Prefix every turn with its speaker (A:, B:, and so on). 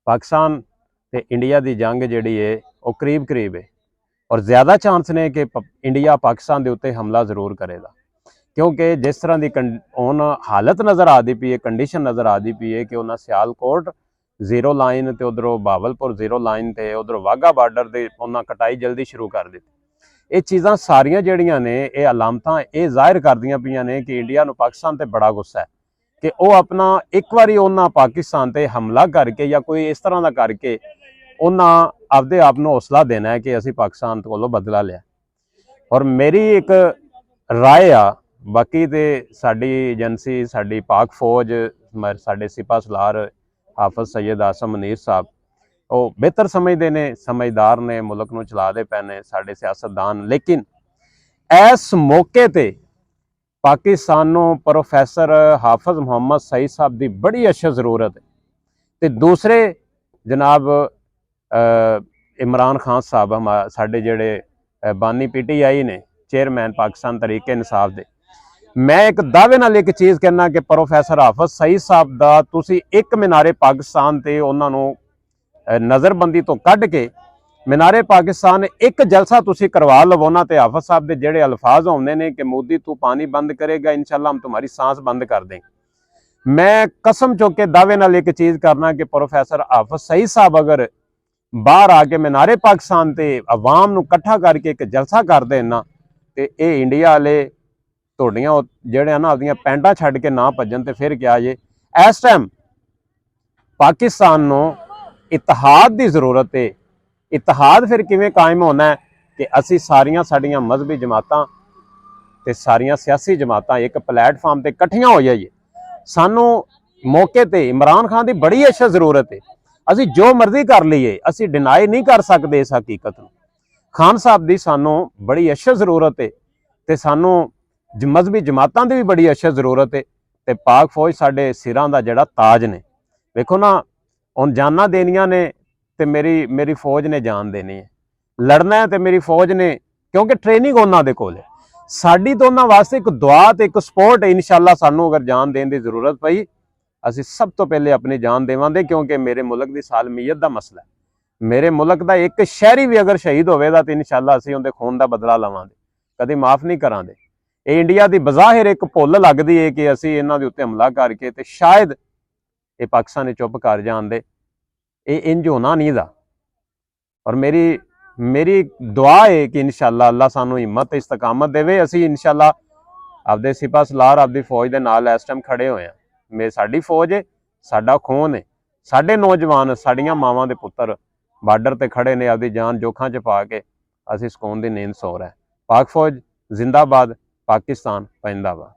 A: पाकिस्तान ते इंडिया की जंग जिहड़ी है वो करीब करीब है और ज़्यादा चांस ने कि इंडिया पाकिस्तान के उत्ते हमला जरूर करेगा, क्योंकि जिस तरह की हुण हालत नज़र आती पई है, कंडीशन नज़र आती पई है कि उन्हें सियालकोट जीरो लाइन तो उधरों बहावलपुर जीरो लाइन तो उधरों वाघा बार्डर से उन्हें कटाई जल्दी शुरू कर दी। ये चीज़ां सारियां जिहड़ियां ने ये अलामतां ये जाहिर करदियां पईयां ने कि इंडिया नूं पाकिस्तान ते बड़ा गुस्सा है कि वो अपना एक बारी उन्हें पाकिस्तान ते हमला करके या कोई इस तरह का करके उन्हें आपदे आप नूं हौसला देना है कि असीं पाकिस्तान कोलों बदला लिया। और मेरी एक राय आ, बाकी तो साडी एजेंसी साडी पाक फौज साडे सिपा सलार हाफिज सैयद आसम मुनीर साहब वो बेहतर समझते ने, समझदार ने, मुल्क नूं चलाते पे ने साडे सियासतदान, लेकिन इस मौके ते पाकिस्तान नूं प्रोफैसर हाफिज मुहम्मद सईद साहब की बड़ी अच्छी जरूरत है। तो दूसरे जनाब इमरान खान साहब साडे जिहड़े बानी PTI ने चेयरमैन पाकिस्तान तरीके इंसाफ दे, मैं एक दावे नाल एक चीज़ कहना कि प्रोफैसर हाफिज सईद साहब का तुसीं एक मीनारे पाकिस्तान ते उन्हां नूं नज़रबंदी तो कढ़ के मीनारे पाकिस्तान एक जलसा तुसी करवा लवो ना, तो हाफिज साहब के जेड़े अल्फाज होंदे ने कि मोदी तू पानी बंद करेगा इंशाल्लाह हम तुम्हारी सांस बंद कर देंगे, मैं कसम चुक के दावे नाल एक चीज़ करना कि प्रोफैसर हाफिज सईद साहब अगर बाहर आके मीनारे पाकिस्तान ते अवाम नूं कट्ठा करके एक जलसा कर देना तो ये इंडिया वाले तुहाडियां जिहड़े ना आपदियां पैंटां छड्ड के ना भज्जन ते फिर क्या जे। इस टाइम पाकिस्तान नूं इतिहाद की जरूरत है। इतिहाद फिर किवें कायम होना है कि असी सारियां साडियां मजहबी जमातां ते सारियां सियासी जमातां एक प्लेटफॉर्म ते इकट्ठियां हो जाइए। सानू मौके ते इमरान खान की बड़ी अच्छी जरूरत है। असी जो मर्जी कर लीए, असी डिनाई नहीं कर सकते इस हकीकत नूं। खान साहब की सानू बड़ी अच्छी जरूरत है तो सानू मजहबी जमातां की भी बड़ी अच्छी जरूरत है। तो पाक फौज साडे सिरां दा जिहड़ा ताज ने, देखो ना हुण जाना देनियां ने तो मेरी फौज ने जान देनी है, लड़ना है तो मेरी फौज ने, क्योंकि ट्रेनिंग उन्हां दे कोल है। साडी तो उन्हां वास्ते एक दुआ ते एक सपोर्ट है। इंशाअल्लाह सानू अगर जान देने की जरूरत पई असी सब तो पहले अपनी जान देवांगे, क्योंकि मेरे मुल्क की सालमीयत का मसला है। मेरे मुल्क का एक शहरी भी अगर शहीद होवेगा तो इंशाअल्लाह असी उहदे खून का बदला लवांगे, कभी माफ़ नहीं करांगे। ये इंडिया की बज़ाहिर एक भुल लगती है कि असी इन्हां दे उत्ते हमला करके तो शायद ये पाकिस्तानी चुप कर जाते, ये इंज होना नहीं दा। और मेरी दुआ है कि इंशाअल्लाह अल्लाह सानू हिम्मत इस्तकामत देवे। असी इंशाअल्लाह आपदे सिपा सलार आपदी फौज के नाल इस टाइम खड़े होए हैं। मेरी साडी फौज है, साडा खून है, साडे नौजवान साड़ियां मावां दे पुत्तर बार्डर ते खड़े ने, आपदी जान जोखां च पा के असी सकून दी नींद सो रहे हैं। पाक फौज जिंदाबाद, पाकिस्तान जिंदाबाद।